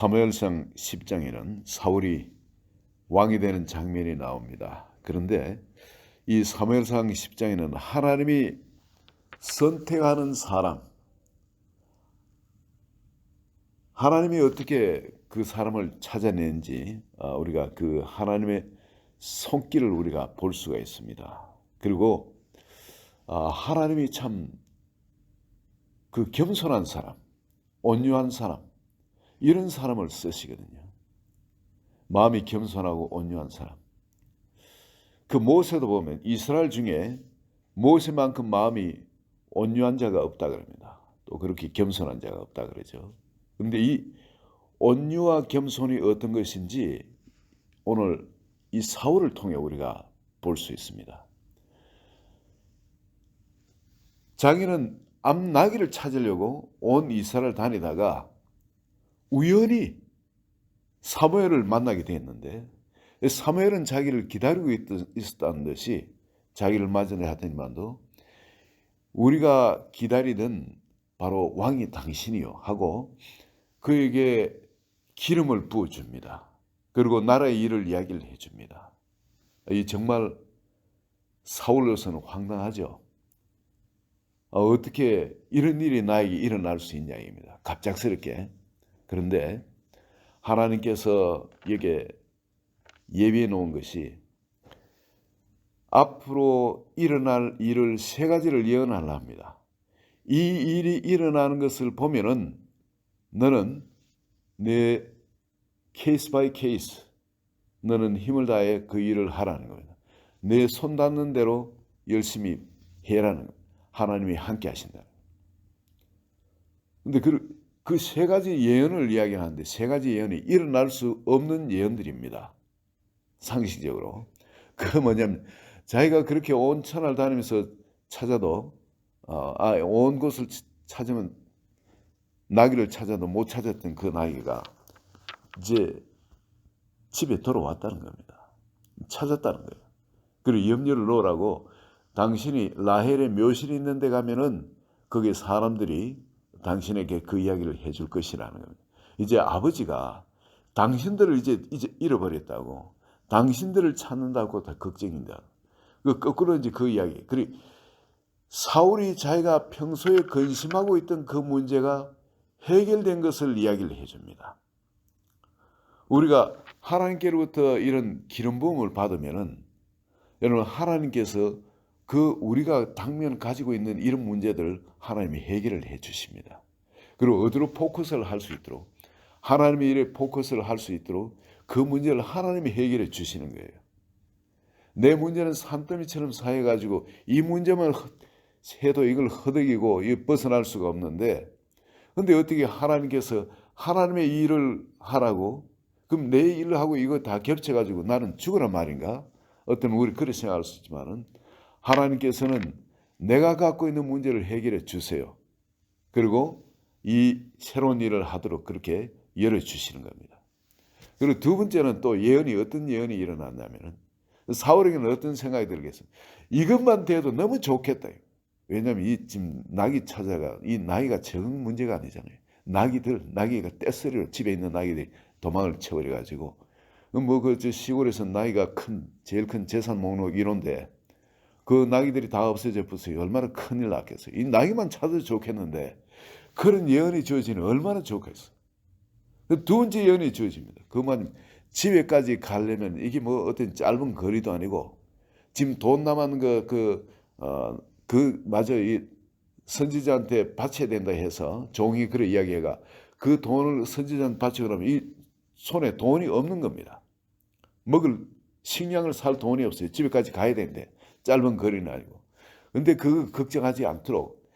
사무엘상 10장에는 사울이 왕이 되는 장면이 나옵니다. 그런데 이 사무엘상 10장에는 하나님이 선택하는 사람, 하나님이 어떻게 그 사람을 찾아내는지 우리가 그 하나님의 손길을 우리가 볼 수가 있습니다. 그리고 하나님이 참 그 겸손한 사람, 온유한 사람, 이런 사람을 쓰시거든요. 마음이 겸손하고 온유한 사람. 그 모세도 보면 이스라엘 중에 모세만큼 마음이 온유한 자가 없다 그럽니다. 또 그렇게 겸손한 자가 없다 그러죠. 그런데 이 온유와 겸손이 어떤 것인지 오늘 이 사울을 통해 우리가 볼 수 있습니다. 자기는 암나귀를 찾으려고 온 이스라엘을 다니다가 우연히 사무엘을 만나게 됐는데 사무엘은 자기를 기다리고 있었다는 듯이 자기를 맞이를 하더니만도 우리가 기다리던 바로 왕이 당신이요 하고 그에게 기름을 부어줍니다. 그리고 나라의 일을 이야기를 해줍니다. 이 정말 사울로서는 황당하죠. 어떻게 이런 일이 나에게 일어날 수 있냐입니다. 갑작스럽게. 그런데 하나님께서 여기에 예비해 놓은 것이 앞으로 일어날 일을 세 가지를 예언하려 합니다. 이 일이 일어나는 것을 보면은 너는 내 케이스 바이 케이스 너는 힘을 다해 그 일을 하라는 겁니다. 내 손 닿는 대로 열심히 해라는 겁니다. 하나님이 함께 하신다. 근데 그 세 가지 예언을 이야기하는데 세 가지 예언이 일어날 수 없는 예언들입니다. 상식적으로. 그 뭐냐면 자기가 그렇게 온 천하를 다니면서 찾아도 온 곳을 찾으면 나귀를 찾아도 못 찾았던 그 나귀가 이제 집에 돌아왔다는 겁니다. 찾았다는 거예요. 그리고 염려를 놓으라고 당신이 라헬의 묘실이 있는 데 가면은 거기에 사람들이 당신에게 그 이야기를 해줄 것이라는 겁니다. 이제 아버지가 당신들을 이제 잃어버렸다고 당신들을 찾는다고 다 걱정인다. 거꾸로 이제 그 이야기. 그리고 사울이 자기가 평소에 근심하고 있던 그 문제가 해결된 것을 이야기를 해줍니다. 우리가 하나님께로부터 이런 기름 부음을 받으면은 여러분 하나님께서 그 우리가 당면 가지고 있는 이런 문제들을 하나님이 해결을 해 주십니다. 그리고 어디로 포커스를 할 수 있도록 하나님이 이래 포커스를 할 수 있도록 그 문제를 하나님이 해결해 주시는 거예요. 내 문제는 산더미처럼 쌓여가지고 이 문제만 해도 이걸 허덕이고 벗어날 수가 없는데 근데 어떻게 하나님께서 하나님의 일을 하라고 그럼 내 일을 하고 이거 다 겹쳐가지고 나는 죽으란 말인가? 어떤 우리 그렇게 생각할 수 있지만은 하나님께서는 내가 갖고 있는 문제를 해결해 주세요. 그리고 이 새로운 일을 하도록 그렇게 열어주시는 겁니다. 그리고 두 번째는 또 예언이 어떤 예언이 일어났냐면은 사울에게는 어떤 생각이 들겠습니까? 이것만 돼도 너무 좋겠다. 왜냐하면 이 지금 나귀 찾아가 이 나귀가 적은 문제가 아니잖아요. 나귀가 떼쓰리로 집에 있는 나귀들이 도망을 쳐버려 가지고 뭐 그 시골에서 나귀가 제일 큰 재산 목록 1호인데 그 나귀들이 다 없어져 버렸어요. 얼마나 큰일 났겠어요. 이 나귀만 찾아도 좋겠는데 그런 예언이 주어지는 얼마나 좋겠어요. 두 번째 예언이 주어집니다. 그만 집에까지 가려면 이게 뭐 어떤 짧은 거리도 아니고 지금 돈 남은 마저 이 선지자한테 바쳐야 된다 해서 종이 그래 이야기해가 그 돈을 선지자한테 바치고 그러면 이 손에 돈이 없는 겁니다. 먹을 식량을 살 돈이 없어요. 집에까지 가야 되는데 짧은 거리는 아니고. 근데 그거 걱정하지 않도록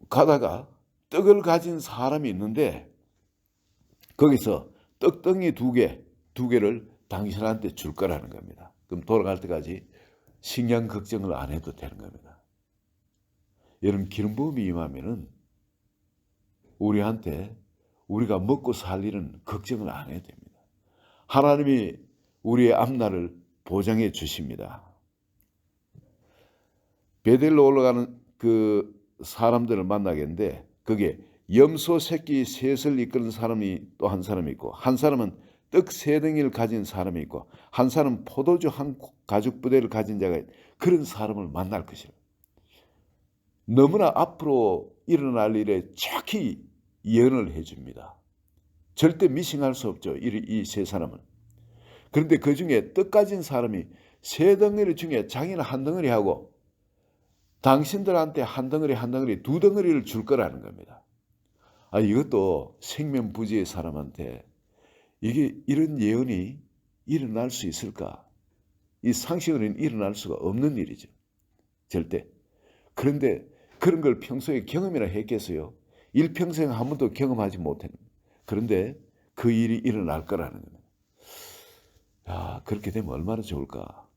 가다가 떡을 가진 사람이 있는데 거기서 떡덩이 두 개를 당신한테 줄 거라는 겁니다. 그럼 돌아갈 때까지 식량 걱정을 안 해도 되는 겁니다. 여러분 기름 부음이 임하면은 우리한테 우리가 먹고 살 일은 걱정을 안 해야 됩니다. 하나님이 우리의 앞날을 보장해 주십니다. 베델로 올라가는 그 사람들을 만나겠는데 그게 염소 새끼 셋을 이끄는 사람이 또 한 사람이 있고, 한 사람은 떡 3덩이를 가진 사람이 있고, 한 사람은 포도주 한 가죽 부대를 가진 자가 있고, 그런 사람을 만날 것이라. 너무나 앞으로 일어날 일에 정확히 예언을 해줍니다. 절대 미싱할 수 없죠, 이 세 사람은. 그런데 그 중에 떡 가진 사람이 3덩어리 중에 자기는 한 덩어리 하고 당신들한테 한 덩어리 2덩어리를 줄 거라는 겁니다. 이것도 생명부지의 사람한테 이게 이런 예언이 일어날 수 있을까? 이 상식으로는 일어날 수가 없는 일이죠. 절대. 그런데 그런 걸 평소에 경험이나 했겠어요? 일평생 한 번도 경험하지 못했는데. 그런데 그 일이 일어날 거라는 거예요. 그렇게 되면 얼마나 좋을까?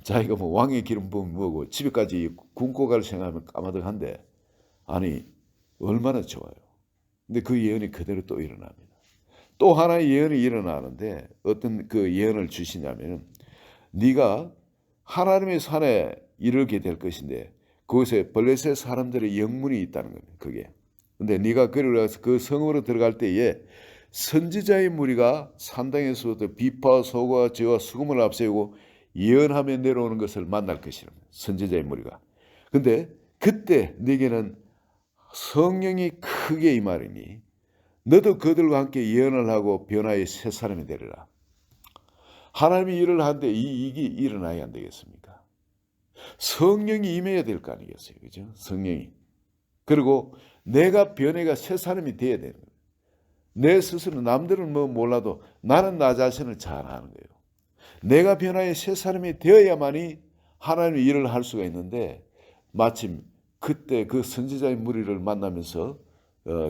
자기가 뭐 왕의 기름 부으면 뭐고 집에까지 굶고 갈 생각하면 까마득한데, 아니 얼마나 좋아요. 근데 그 예언이 그대로 또 일어납니다. 또 하나의 예언이 일어나는데 어떤 그 예언을 주시냐면, 네가 하나님의 산에 이르게 될 것인데 그곳에 블레셋 사람들의 영문이 있다는 겁니다. 그게. 근데 네가 그리고 그 성으로 들어갈 때에 선지자의 무리가 산당에서부터 비파 소고와 저와 수금을 앞세우고 예언하며 내려오는 것을 만날 것이라. 선지자의 무리가. 근데 그때 네게는 성령이 크게 임하리니 너도 그들과 함께 예언을 하고 변화의 새 사람이 되리라. 하나님이 일을 하는데 이익이 일어나야 안 되겠습니까? 성령이 임해야 될 거 아니겠어요, 그죠? 성령이. 그리고 내가 변해가 새 사람이 돼야 되는 거예요. 내 스스로, 남들은 뭐 몰라도 나는 나 자신을 잘 아는 거예요. 내가 변화의 새 사람이 되어야만이 하나님의 일을 할 수가 있는데, 마침 그때 그 선지자의 무리를 만나면서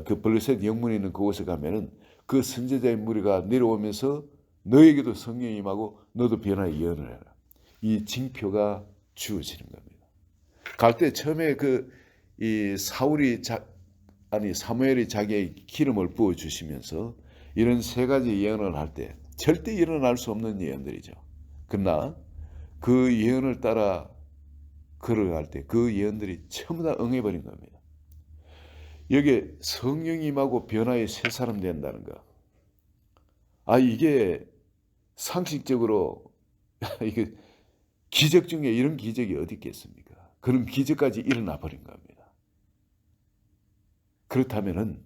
그 블레셋 영문이 있는 그곳에 가면은 그 선지자의 무리가 내려오면서 너에게도 성령이 임하고 너도 변화의 예언을 해라. 이 징표가 주어지는 겁니다. 갈 때 처음에 이 사무엘이 자기의 기름을 부어 주시면서 이런 3가지 예언을 할 때 절대 일어날 수 없는 예언들이죠. 그러나 그 예언을 따라 걸어갈 때 그 예언들이 전부 다 응해버린 겁니다. 여기에 성령이 임하고 변화의 새 사람 된다는 거. 이게 상식적으로 이게 기적 중에 이런 기적이 어디 있겠습니까? 그런 기적까지 일어나 버린 겁니다. 그렇다면은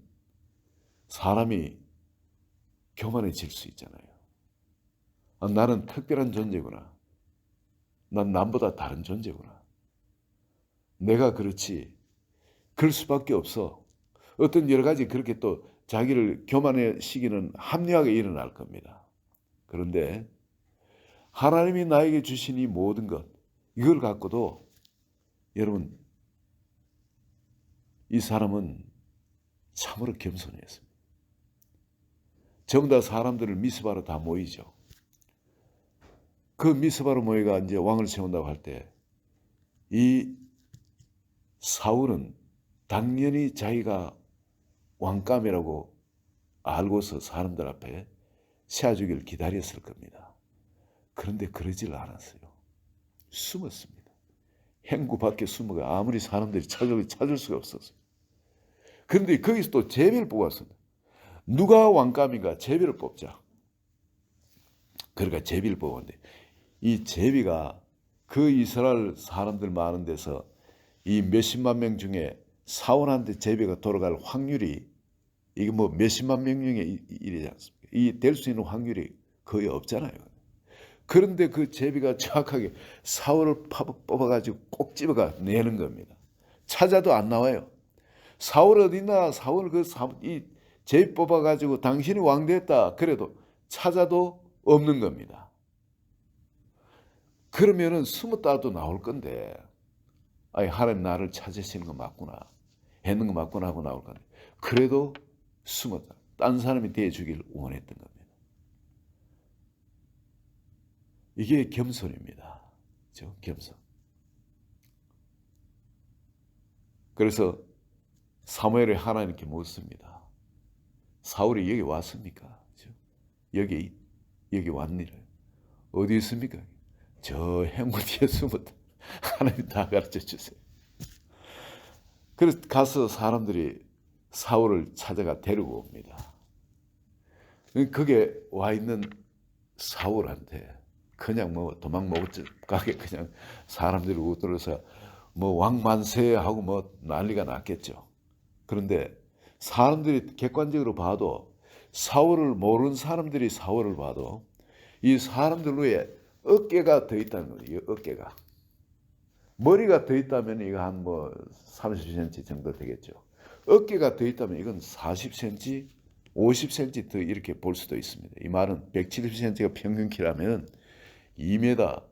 사람이 교만해질 수 있잖아요. 나는 특별한 존재구나. 난 남보다 다른 존재구나. 내가 그렇지. 그럴 수밖에 없어. 어떤 여러 가지 그렇게 또 자기를 교만해시키는 합리화가 일어날 겁니다. 그런데 하나님이 나에게 주신 이 모든 것, 이걸 갖고도 여러분, 이 사람은 참으로 겸손했습니다. 전부 다 사람들을 미스바로 다 모이죠. 그 미스바로 모이가 이제 왕을 세운다고 할 때 이 사울은 당연히 자기가 왕감이라고 알고서 사람들 앞에 세워주기를 기다렸을 겁니다. 그런데 그러질 않았어요. 숨었습니다. 행구 밖에 숨어가 아무리 사람들이 찾을 수가 없었어요. 그런데 거기서 또 제비를 뽑았습니다. 누가 왕감인가? 제비를 뽑자. 그러니까 제비를 뽑았는데 이 제비가 그 이스라엘 사람들 많은 데서 이 몇십만 명 중에 사울한테 제비가 돌아갈 확률이 이게 뭐 몇십만 명 중에 일이지 않습니까? 이 될 수 있는 확률이 거의 없잖아요. 그런데 그 제비가 정확하게 사울을 뽑아가지고 꼭 집어가 내는 겁니다. 찾아도 안 나와요. 사울 어딨나? 사울 이 제비 뽑아가지고 당신이 왕 됐다. 그래도 찾아도 없는 겁니다. 그러면은 숨었다도 나올 건데, 하나님 나를 찾으시는 거 맞구나. 했는 거 맞구나 하고 나올 건데, 그래도 숨었다. 딴 사람이 대해주길 원했던 겁니다. 이게 겸손입니다. 그렇죠? 겸손. 그래서 사무엘이 하나님께 묻습니다. 사울이 여기 왔습니까? 그렇죠? 여기 왔니라. 어디 있습니까? 저 행문 뒤에 숨었다. 하나님 다 가르쳐 주세요. 그래서 가서 사람들이 사울을 찾아가 데리고 옵니다. 거기에 와 있는 사울한테 그냥 뭐 도망 못 가게 그냥 사람들이 웃들어서 뭐 왕만세 하고 뭐 난리가 났겠죠. 그런데 사람들이 객관적으로 봐도 사울을 모르는 사람들이 사울을 봐도 이 사람들 위에 어깨가 더 있다는 거예요. 어깨가. 머리가 더 있다면 이거 한 뭐 30cm 정도 되겠죠. 어깨가 더 있다면 이건 40cm, 50cm 더 이렇게 볼 수도 있습니다. 이 말은 170cm가 평균 키라면 2m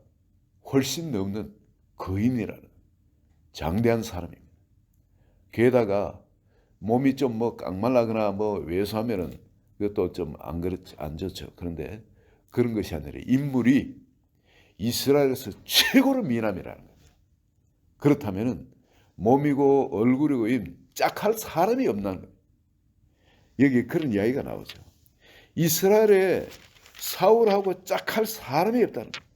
훨씬 넘는 거인이라는 장대한 사람입니다. 게다가 몸이 좀 뭐 깡말라거나 뭐 왜소하면은 그것도 좀 안 좋죠. 그런데 그런 것이 아니라 인물이 이스라엘에서 최고로 미남이라는 거예요. 그렇다면은 몸이고 얼굴이고 짝할 사람이 없는 거예요. 여기 그런 이야기가 나오죠. 이스라엘에 사울하고 짝할 사람이 없다는 거예요.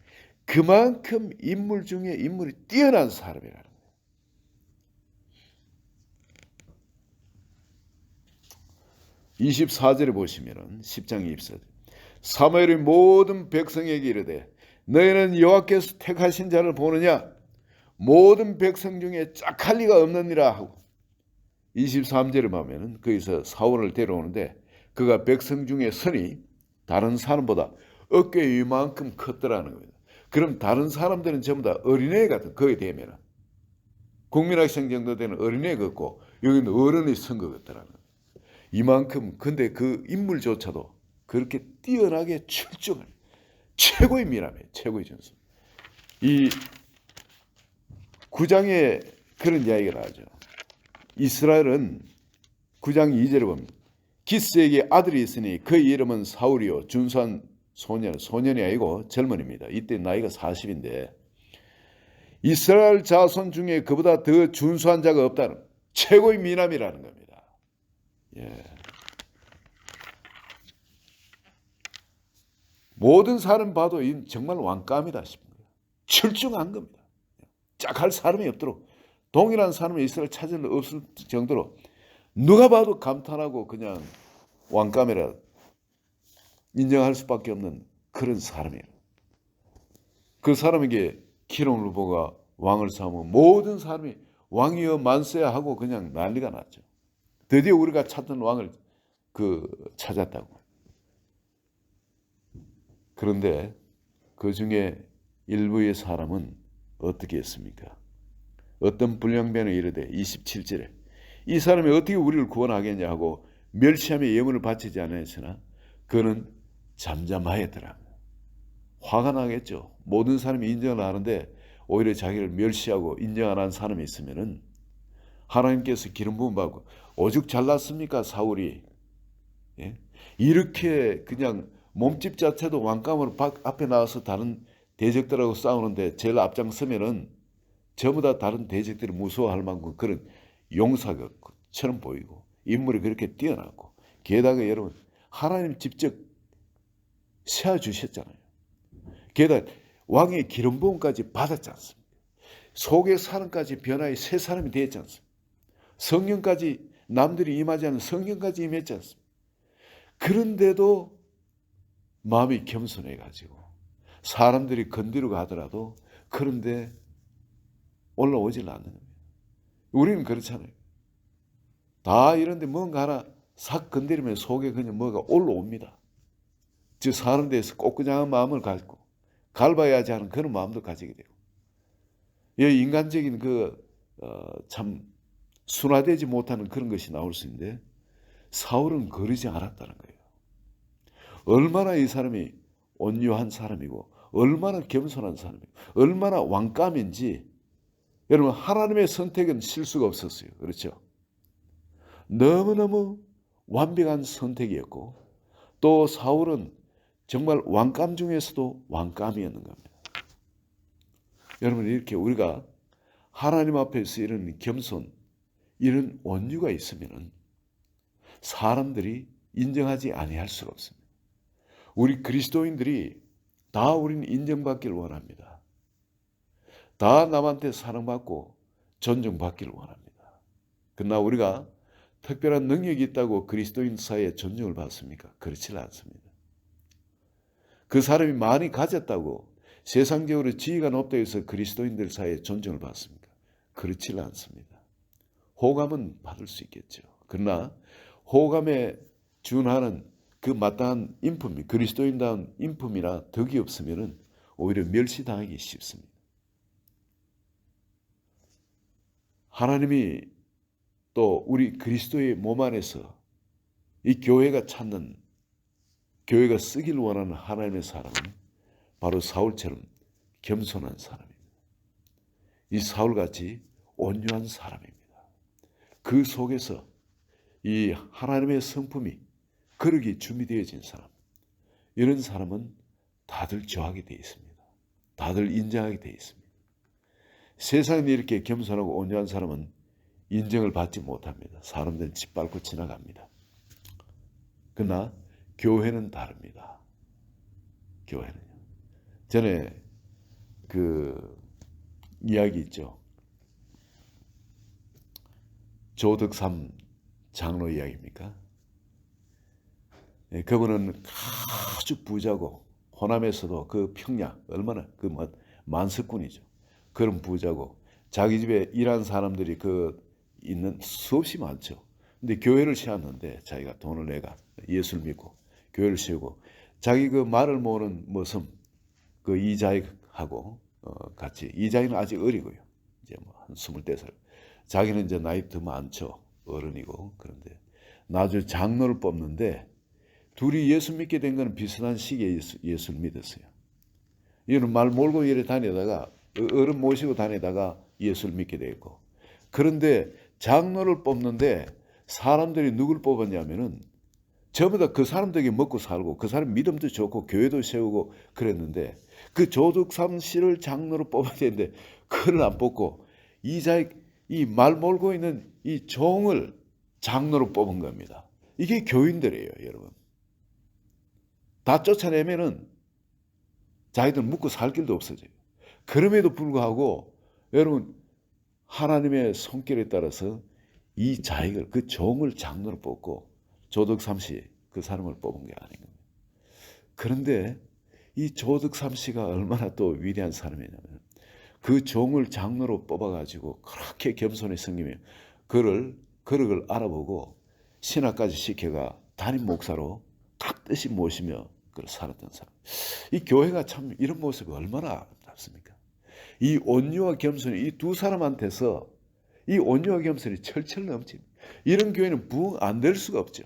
그만큼 인물 중에 인물이 뛰어난 사람이라는 거예요. 24절에 보시면은 10장 24절 사무엘이 모든 백성에게 이르되 너희는 여호와께서 택하신 자를 보느냐 모든 백성 중에 짝할 리가 없느니라 하고 23절에 보면은 거기서 사울을 데려오는데 그가 백성 중에 선이 다른 사람보다 어깨 이만큼 컸더라는 겁니다. 그럼 다른 사람들은 전부 다 어린애 같은 거기 되면은 국민학생 정도 되는 어린애 같고 여기는 어른이 선 것 같더라는 거예요. 이만큼 근데 그 인물조차도 그렇게 뛰어나게 출중한 최고의 미남이에요. 최고의 전술. 이 9장에 그런 이야기가 나오죠. 이스라엘은 9장 2절에 보면 기스에게 아들이 있으니 그 이름은 사울이요 준수한 소년이 아니고 젊은입니다. 이때 나이가 40인데 이스라엘 자손 중에 그보다 더 준수한 자가 없다는 최고의 미남이라는 겁니다. 예. 모든 사람 봐도 정말 왕감이다 싶은 거예요. 출중한 겁니다. 짝할 사람이 없도록 동일한 사람이 이스라엘 찾을 없을 정도로 누가 봐도 감탄하고 그냥 왕감이라 인정할 수밖에 없는 그런 사람이에요. 그 사람에게 기름 후보가 왕을 삼으면 모든 사람이 왕이여 만세야 하고 그냥 난리가 났죠. 드디어 우리가 찾던 왕을 찾았다고. 그런데 그 중에 일부의 사람은 어떻게 했습니까? 어떤 불량배는 이르되 27절에 이 사람이 어떻게 우리를 구원하겠냐 하고 멸시하며 예물을 바치지 않았으나 그는 잠잠하였더라. 화가 나겠죠. 모든 사람이 인정을 하는데 오히려 자기를 멸시하고 인정 안 한 사람이 있으면은 하나님께서 기름 부음 받고 오죽 잘났습니까 사울이. 예? 이렇게 그냥 몸집 자체도 왕감으로 앞에 나와서 다른 대적들하고 싸우는데 제일 앞장서면은 전부 다 다른 대적들이 무서워할 만큼 그런 용사처럼 보이고 인물이 그렇게 뛰어나고 게다가 여러분 하나님 직접 세워주셨잖아요. 게다가 왕의 기름 부음까지 받았지 않습니까? 속의 사람까지 변화해 새 사람이 되었지 않습니까? 성령까지 남들이 임하지 않은 성령까지 임했지 않습니까? 그런데도 마음이 겸손해가지고 사람들이 건드리고 하더라도 그런데 올라오질 않는 거예요. 우리는 그렇잖아요. 다 이런데 뭔가 하나 싹 건드리면 속에 그냥 뭐가 올라옵니다. 즉 사는 데서 꼬꾸장한 마음을 가지고 갈봐야지 하는 그런 마음도 가지게 되고 인간적인 참 순화되지 못하는 그런 것이 나올 수 있는데 사울은 그러지 않았다는 거예요. 얼마나 이 사람이 온유한 사람이고 얼마나 겸손한 사람이고 얼마나 왕감인지 여러분 하나님의 선택은 실수가 없었어요. 그렇죠? 너무너무 완벽한 선택이었고 또 사울은 정말 왕감 중에서도 왕감이었는 겁니다. 여러분 이렇게 우리가 하나님 앞에서 이런 겸손 이런 온유가 있으면 사람들이 인정하지 아니할 수가 없습니다. 우리 그리스도인들이 다 우리는 인정받기를 원합니다. 다 남한테 사랑받고 존중받기를 원합니다. 그러나 우리가 특별한 능력이 있다고 그리스도인 사이에 존중을 받습니까? 그렇지 않습니다. 그 사람이 많이 가졌다고 세상적으로 지위가 높다고 해서 그리스도인들 사이에 존중을 받습니까? 그렇지 않습니다. 호감은 받을 수 있겠죠. 그러나 호감에 준하는 그 마땅한 인품이 그리스도인다운 인품이나 덕이 없으면 오히려 멸시당하기 쉽습니다. 하나님이 또 우리 그리스도의 몸 안에서 이 교회가 찾는, 교회가 쓰길 원하는 하나님의 사람은 바로 사울처럼 겸손한 사람입니다. 이 사울같이 온유한 사람입니다. 그 속에서 이 하나님의 성품이 그릇이 준비되어진 사람, 이런 사람은 다들 좋아하게 되어 있습니다. 다들 인정하게 되어 있습니다. 세상에 이렇게 겸손하고 온유한 사람은 인정을 받지 못합니다. 사람들은 짓밟고 지나갑니다. 그러나 교회는 다릅니다. 교회는요. 전에 그 이야기 있죠. 조덕삼 장로 이야기입니까? 네, 그분은 아주 부자고 호남에서도 그 평야 얼마나 그 만석군이죠. 그런 부자고 자기 집에 일하는 사람들이 그 있는 수없이 많죠. 근데 교회를 세웠는데 자기가 돈을 내가 예수를 믿고 교회를 세우고 자기 그 말을 모으는 머슴 그 이자익하고 같이 이자익은 아직 어리고요. 이제 뭐 한 24살. 자기는 이제 나이 더 많죠. 어른이고. 그런데 나중에 장로를 뽑는데 둘이 예수 믿게 된 건 비슷한 시기에 예수를 믿었어요. 이는 말 몰고 이래 다니다가 어른 모시고 다니다가 예수를 믿게 되었고, 그런데 장로를 뽑는데 사람들이 누굴 뽑았냐면은 전부 다 그 사람 덕에 먹고 살고 그 사람 믿음도 좋고 교회도 세우고 그랬는데 그 조덕삼 씨를 장로로 뽑아야 되는데 그를 안 뽑고 이자익 이 말 몰고 있는 이 종을 장로로 뽑은 겁니다. 이게 교인들이에요, 여러분. 다 쫓아내면은 자기들 묵고 살 길도 없어져요. 그럼에도 불구하고 여러분 하나님의 손길에 따라서 이 자익을 그 종을 장로로 뽑고 조덕삼 씨 그 사람을 뽑은 게 아닌 겁니다. 그런데 이 조덕삼 씨가 얼마나 또 위대한 사람이냐면 그 종을 장로로 뽑아가지고 그렇게 겸손히 섬기며 그를 알아보고 신학까지 시켜가 담임 목사로 각 뜻이 모시며 그를 살았던 사람. 이 교회가 참 이런 모습이 얼마나 아름답습니까? 이 온유와 겸손이 이 두 사람한테서 이 온유와 겸손이 철철 넘칩니다. 이런 교회는 부흥 안 될 수가 없죠.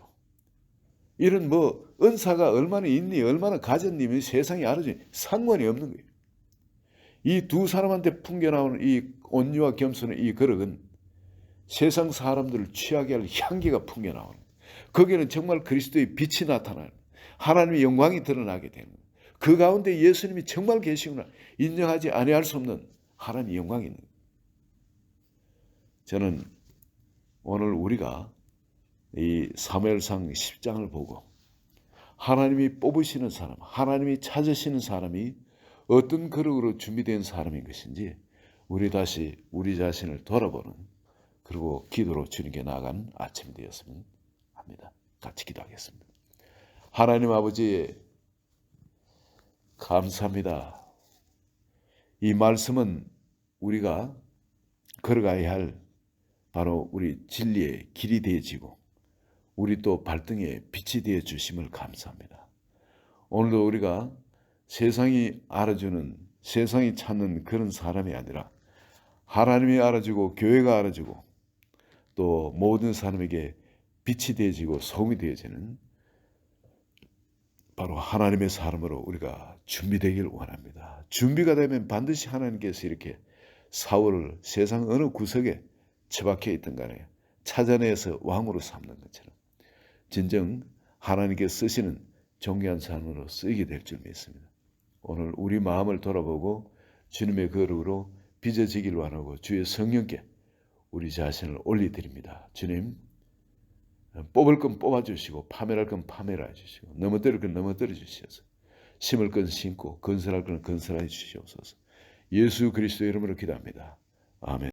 이런 뭐 은사가 얼마나 있니 얼마나 가졌니 세상에 알아주니 상관이 없는 거예요. 이 두 사람한테 풍겨나오는 이 온유와 겸손의 이 거룩은 세상 사람들을 취하게 할 향기가 풍겨나오는 거예요. 거기는 정말 그리스도의 빛이 나타나는 하나님의 영광이 드러나게 되는 거예요. 그 가운데 예수님이 정말 계시구나 인정하지 아니할 수 없는 하나님의 영광이 있는 거예요. 저는 오늘 우리가 이 사무엘상 10장을 보고 하나님이 뽑으시는 사람, 하나님이 찾으시는 사람이 어떤 그릇으로 준비된 사람인 것인지 우리 다시 우리 자신을 돌아보는 그리고 기도로 주님께 나아가는 아침이 되었으면 합니다. 같이 기도하겠습니다. 하나님 아버지 감사합니다. 이 말씀은 우리가 걸어가야 할 바로 우리 진리의 길이 되어지고 우리 또 발등에 빛이 되어 주심을 감사합니다. 오늘도 우리가 세상이 알아주는 세상이 찾는 그런 사람이 아니라 하나님이 알아주고 교회가 알아주고 또 모든 사람에게 빛이 되어지고 소금이 되어지는 바로 하나님의 사람으로 우리가 준비되길 원합니다. 준비가 되면 반드시 하나님께서 이렇게 사울을 세상 어느 구석에 처박혀 있던 간에 찾아내서 왕으로 삼는 것처럼 진정 하나님께 쓰시는 존귀한 사람으로 쓰이게 될 줄 믿습니다. 오늘 우리 마음을 돌아보고 주님의 거룩으로 빚어지길 원하고 주의 성령께 우리 자신을 올려드립니다. 주님 뽑을 건 뽑아주시고 파멸할 건 파멸해 주시고 넘어뜨릴 건 넘어뜨려 주시옵소서. 심을 건 심고 건설할 건 건설해 주시옵소서. 예수 그리스도의 이름으로 기도합니다. 아멘.